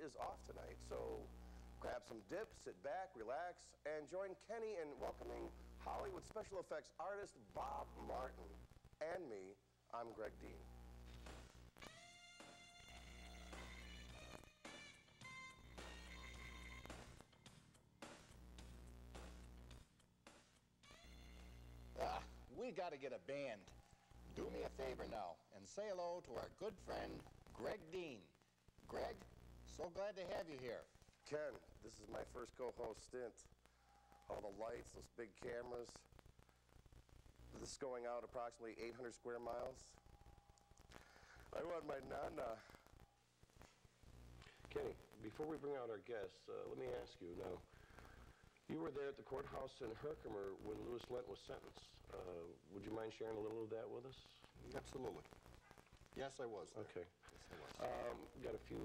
is off tonight, so grab some dips, sit back, relax, and join Kenny in welcoming Hollywood special effects artist Bob Martin. And me, I'm Greg Dean. We got to get a band. Do me a favor now and say hello to our good friend, Greg Dean. Greg, so glad to have you here. Ken, this is my first co-host stint. All the lights, those big cameras. This is going out approximately 800 square miles. I want my nana. Kenny, before we bring out our guests, let me ask you now. You were there at the courthouse in Herkimer when Louis Lent was sentenced. Would you mind sharing a little of that with us? Absolutely. Yes, I was there. Okay. Yes, I was. Got a few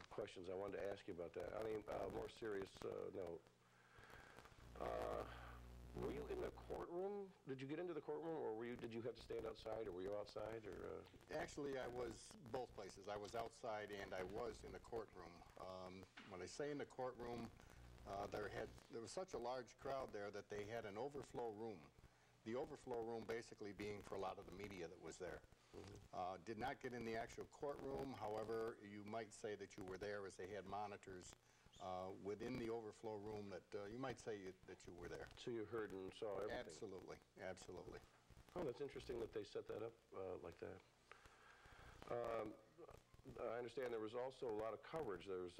questions I wanted to ask you about that. I mean, more serious note. Were you in the courtroom? Did you get into the courtroom, or did you have to stand outside, or were you outside, or? Actually, I was both places. I was outside and I was in the courtroom. When I say in the courtroom, there was such a large crowd there that they had an overflow room. The overflow room basically being for a lot of the media that was there. Mm-hmm. Did not get in the actual courtroom. However, you might say that you were there as they had monitors within the overflow room that you might say that you were there. So you heard and saw everything? Absolutely, absolutely. Oh, that's interesting that they set that up like that. I understand there was also a lot of coverage. There was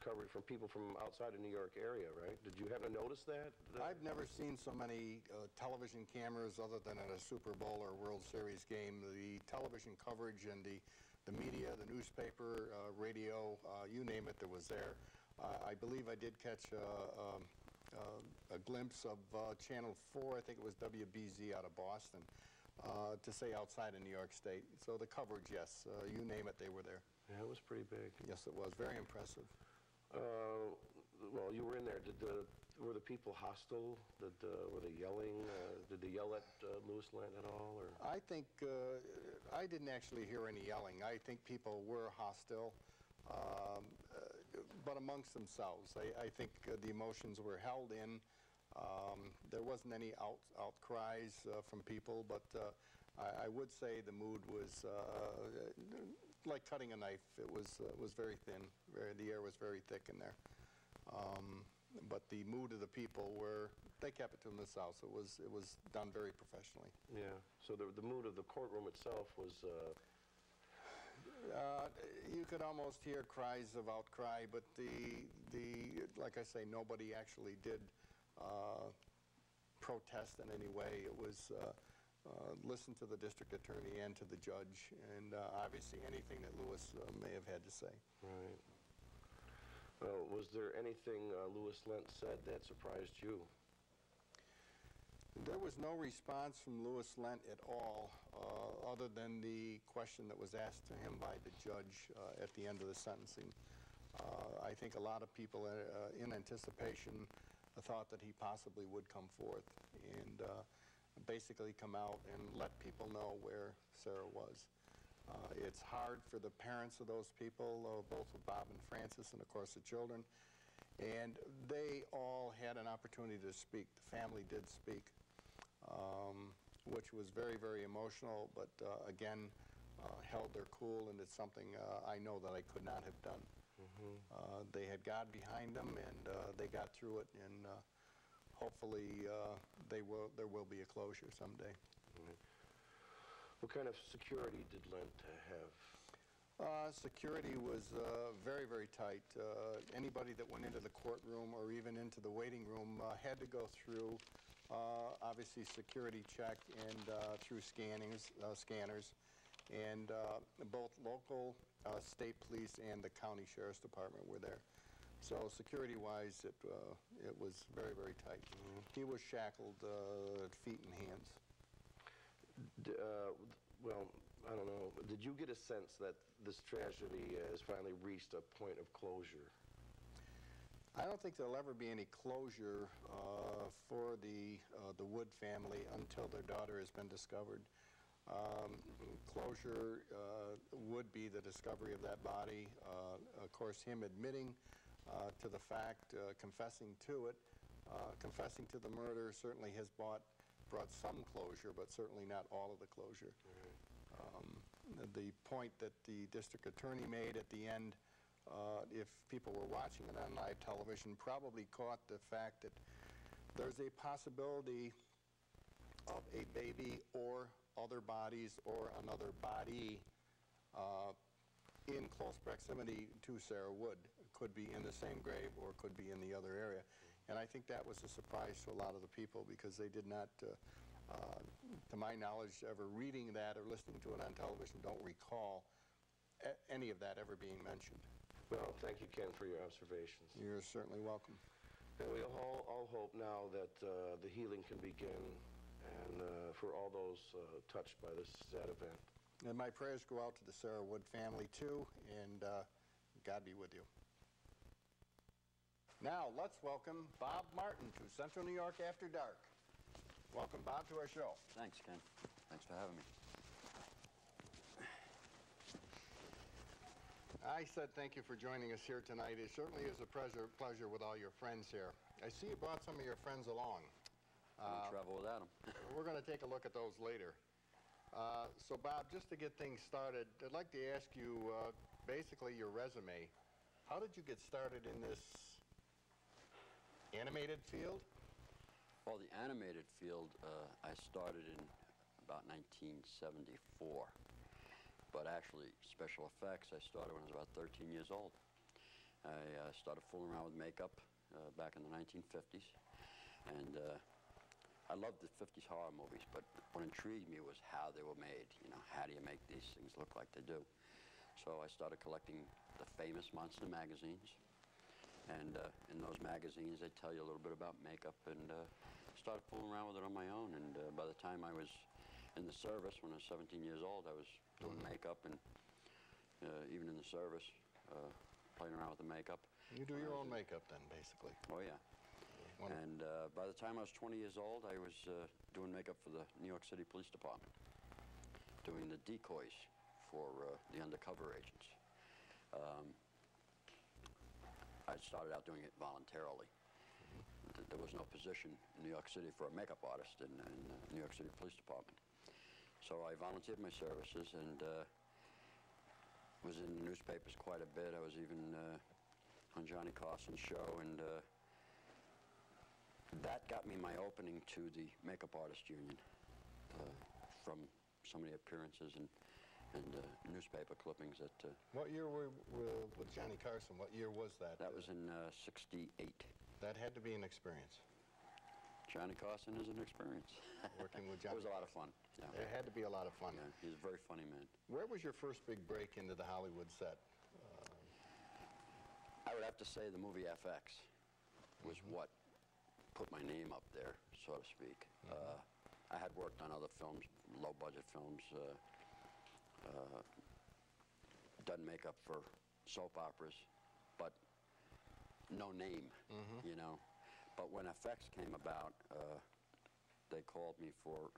coverage from people from outside the New York area, right? Did you happen to notice that? I've never seen so many television cameras other than at a Super Bowl or World Series game. The television coverage and the media, the newspaper, radio, you name it, that was there. I believe I did catch a glimpse of Channel 4, I think it was WBZ out of Boston, to say outside of New York State. So the coverage, yes, you name it, they were there. Yeah, it was pretty big. Yes, it was. Very impressive. Well, you were in there. Were the people hostile? Were they yelling? Did they yell at Louis Lent at all? Or? I think I didn't actually hear any yelling. I think people were hostile, but amongst themselves. I think the emotions were held in. There wasn't any outcries from people, but I would say the mood was like cutting a knife. It was very thin. The air was very thick in there. But the mood of the people they kept it to themselves. It was done very professionally. Yeah. So the mood of the courtroom itself was. You could almost hear cries of outcry, but like I say, nobody actually did protest in any way. It was listen to the district attorney and to the judge, and obviously anything that Louis may have had to say. Right. Was there anything Louis Lent said that surprised you? There was no response from Louis Lent at all, other than the question that was asked to him by the judge at the end of the sentencing. I think a lot of people in anticipation thought that he possibly would come forth and basically come out and let people know where Sarah was. It's hard for the parents of those people, both of Bob and Frances, and of course the children, and they all had an opportunity to speak. The family did speak, which was very, very emotional, but again, held their cool, and it's something I know that I could not have done. Mm-hmm. They had God behind them, and they got through it, and hopefully there will be a closure someday. Mm-hmm. What kind of security did Lent have? Security was very, very tight. Anybody that went into the courtroom or even into the waiting room had to go through, obviously, security check and through scanners, and both local state police and the county sheriff's department were there. So security-wise, it was very, very tight. Mm-hmm. He was shackled feet and hands. Well, I don't know. Did you get a sense that this tragedy has finally reached a point of closure? I don't think there'll ever be any closure for the Wood family until their daughter has been discovered. Closure would be the discovery of that body, of course, him admitting to the fact, confessing to it, confessing to the murder certainly has brought some closure, but certainly not all of the closure. The point that the district attorney made at the end, if people were watching it on live television, probably caught the fact that there's a possibility of a baby or other bodies or another body in close proximity to Sarah Wood. Could be in the same grave or could be in the other area. And I think that was a surprise to a lot of the people because they did not, to my knowledge, ever reading that or listening to it on television, don't recall any of that ever being mentioned. Well, thank you, Ken, for your observations. You're certainly welcome. And we all hope now that the healing can begin and for all those touched by this sad event. And my prayers go out to the Sarah Wood family, too, and God be with you. Now, let's welcome Bob Martin to Central New York After Dark. Welcome, Bob, to our show. Thanks, Ken. Thanks for having me. I said thank you for joining us here tonight. It certainly is a pleasure with all your friends here. I see you brought some of your friends along. I don't travel without them. We're going to take a look at those later. So, Bob, just to get things started, I'd like to ask you basically your resume. How did you get started in this animated field? Well, the animated field, I started in about 1974. But actually, special effects, I started when I was about 13 years old. I started fooling around with makeup back in the 1950s. And I loved the 50s horror movies, but what intrigued me was how they were made. You know, how do you make these things look like they do? So I started collecting the famous monster magazines. And in those magazines, they tell you a little bit about makeup, and started fooling around with it on my own. And by the time I was in the service, when I was 17 years old, I was doing makeup, and even in the service, playing around with the makeup. You do your own makeup then, basically? Oh, yeah. Wonderful. And by the time I was 20 years old, I was doing makeup for the New York City Police Department, doing the decoys for the undercover agents. I started out doing it voluntarily. There was no position in New York City for a makeup artist in New York City Police Department. So I volunteered my services and was in the newspapers quite a bit. I was even on Johnny Carson's show, and that got me my opening to the Makeup Artist Union from so many appearances and newspaper clippings that... What year were with Johnny Carson? What year was that? That was in '68. That had to be an experience. Johnny Carson is an experience. Working with Johnny. It was a lot of fun. Yeah. It had to be a lot of fun. Yeah, he's a very funny man. Where was your first big break into the Hollywood set? I would have to say the movie FX was what put my name up there, so to speak. I had worked on other films, low-budget films, done makeup for soap operas, but no name, you know. But when FX came about, they called me for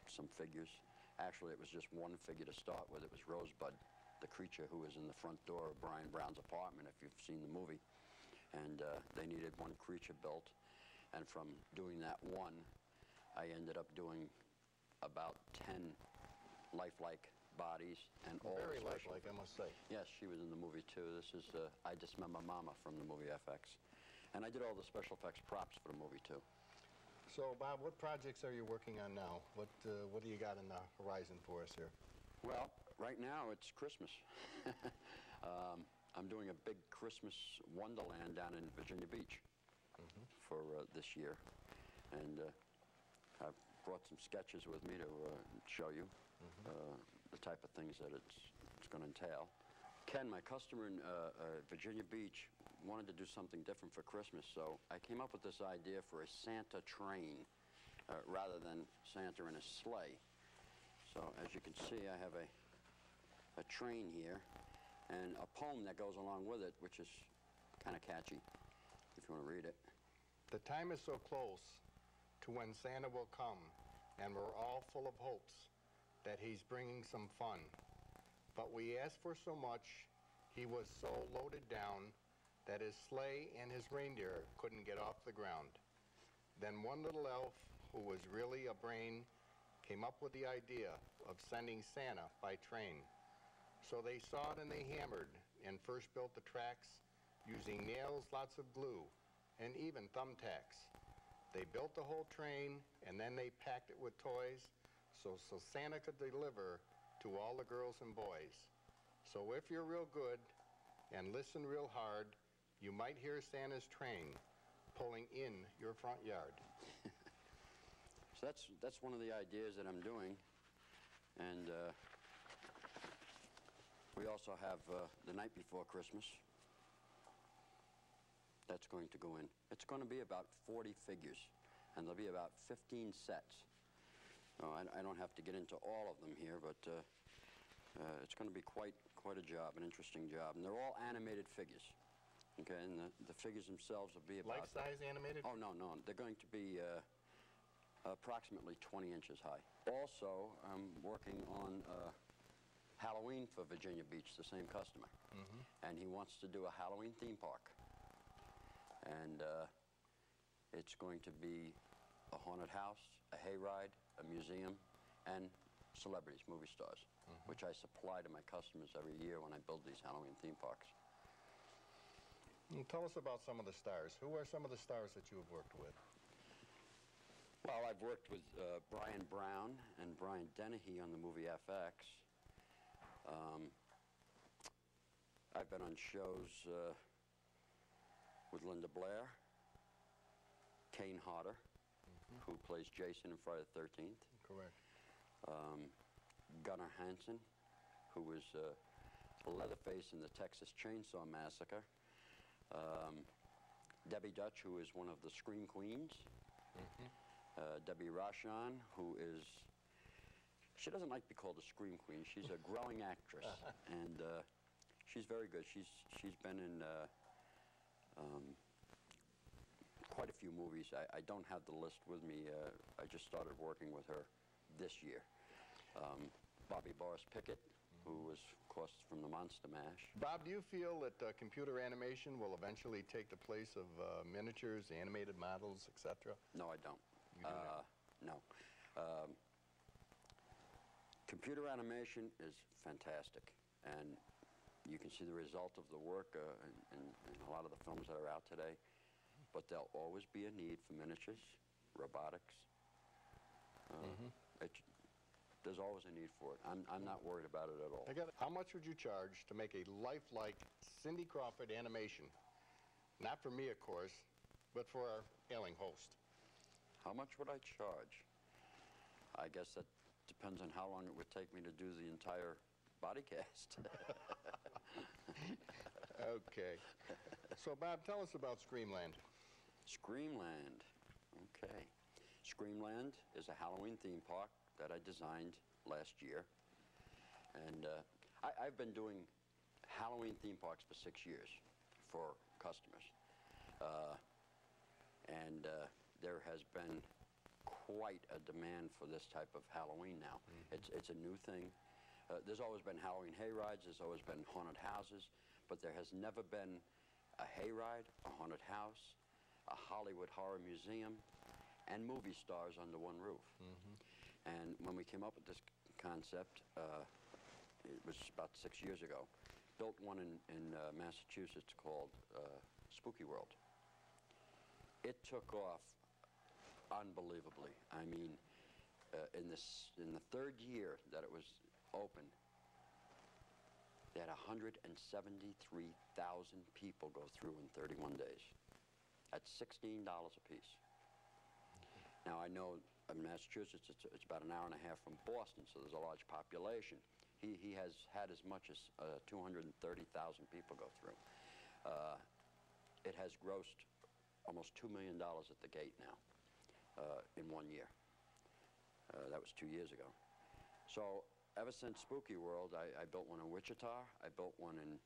some figures. Actually, it was just one figure to start with. It was Rosebud, the creature who was in the front door of Brian Brown's apartment, if you've seen the movie. And they needed one creature built. And from doing that one, I ended up doing about 10 lifelike bodies and all very lifelike, I must say. Yes, she was in the movie too. This is I Dismember Mama from the movie FX. And I did all the special effects props for the movie too. So, Bob, what projects are you working on now? What do you got in the horizon for us here? Well, right now it's Christmas. I'm doing a big Christmas wonderland down in Virginia Beach for this year. And I've brought some sketches with me to show you the type of things that it's going to entail. Ken, my customer in Virginia Beach, wanted to do something different for Christmas, so I came up with this idea for a Santa train rather than Santa in a sleigh. So as you can see, I have a train here and a poem that goes along with it, which is kind of catchy, if you want to read it. The time is so close to when Santa will come, and we're all full of hopes that he's bringing some fun. But we ask for so much, He was so loaded down that his sleigh and his reindeer couldn't get off the ground. Then one little elf, who was really a brain, came up with the idea of sending Santa by train. So they sawed and they hammered and first built the tracks using nails, lots of glue, and even thumbtacks. They built the whole train and then they packed it with toys so Santa could deliver to all the girls and boys. So if you're real good and listen real hard, you might hear Santa's train pulling in your front yard. So that's one of the ideas that I'm doing. And we also have the night before Christmas. That's going to go in. It's going to be about 40 figures, and there'll be about 15 sets. I don't have to get into all of them here, but it's going to be quite a job, an interesting job. And they're all animated figures. Okay, and the figures themselves will be about... Life-size animated? Oh, no. They're going to be approximately 20 inches high. Also, I'm working on Halloween for Virginia Beach, the same customer. And he wants to do a Halloween theme park. And it's going to be a haunted house, a hayride, a museum, and celebrities, movie stars, which I supply to my customers every year when I build these Halloween theme parks. Tell us about some of the stars. Who are some of the stars that you have worked with? Well, I've worked with Brian Brown and Brian Dennehy on the movie FX. I've been on shows with Linda Blair, Kane Hodder, who plays Jason in Friday the 13th. Correct. Gunnar Hansen, who was Leatherface in the Texas Chainsaw Massacre. Debbie Dutch, who is one of the Scream Queens. Debbie Rashan, who is, she doesn't like to be called a Scream Queen. She's a growing actress, and she's very good. She's been in quite a few movies. I don't have the list with me. I just started working with her this year. Bobby Boris Pickett, who was, of course, from the Monster Mash. Bob, do you feel that computer animation will eventually take the place of miniatures, animated models, etc.? No, I don't. You do not? No. Computer animation is fantastic, and you can see the result of the work in a lot of the films that are out today, but there'll always be a need for miniatures, robotics. There's always a need for it. I'm not worried about it at all. How much would you charge to make a lifelike Cindy Crawford animation? Not for me, of course, but for our ailing host. How much would I charge? I guess that depends on how long it would take me to do the entire body cast. Okay. So, Bob, tell us about Screamland. Screamland. Okay. Screamland is a Halloween theme park that I designed last year. And I've been doing Halloween theme parks for 6 years for customers. And there has been quite a demand for this type of Halloween now. It's a new thing. There's always been Halloween hayrides, there's always been haunted houses, but there has never been a hayride, a haunted house, a Hollywood horror museum, and movie stars under one roof. And when we came up with this concept, it was about 6 years ago, built one in Massachusetts called Spooky World. It took off unbelievably. I mean, in the third year that it was open, they had 173,000 people go through in 31 days. That's $16 a piece. Now, I know in Massachusetts, it's about an hour and a half from Boston, so there's a large population. He has had as much as 230,000 people go through. It has grossed almost $2 million at the gate now in 1 year. That was 2 years ago. So ever since Spooky World, I built one in Wichita, I built one in